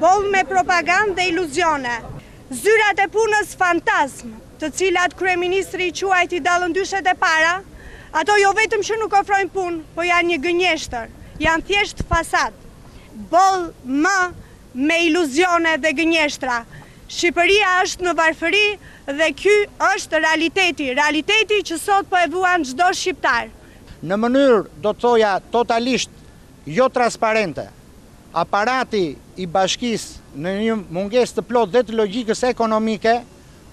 boll me propagandë dhe iluzione. Zyrat e punës fantazm, të cilat kryeministri i quajti dallëndyshet e para, ato jo vetëm që nuk ofrojnë punë, po janë një gënjeshtër, janë thjesht fasad. Boll më me iluzione dhe gënjeshtra. Shqipëria është në varfëri dhe ky është realiteti që sot po e vuan çdo shqiptar. Në mënyrë, do të thoja, totalisht jo transparente, aparati i bashkisë në një mungesë të plot dhe të logjikës ekonomike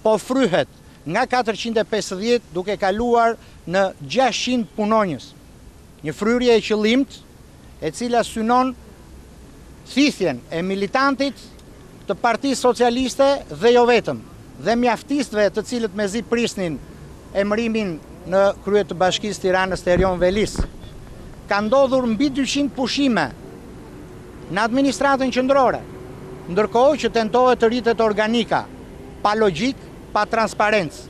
po fryhet nga 450 duke kaluar në 600 punonjës. Një fryrje e qëllimt e cila synon thithjen e militantit të Partisë Socialiste dhe jo vetëm, dhe mjaftistëve të cilët mezi prisnin emërimin në krye të Bashkisë Tiranës të Erion Velis. Ka ndodhur mbi 200 pushime në administratën qendrore, ndërkohë që tentohet të rritet organika, pa logjik, pa transparencë.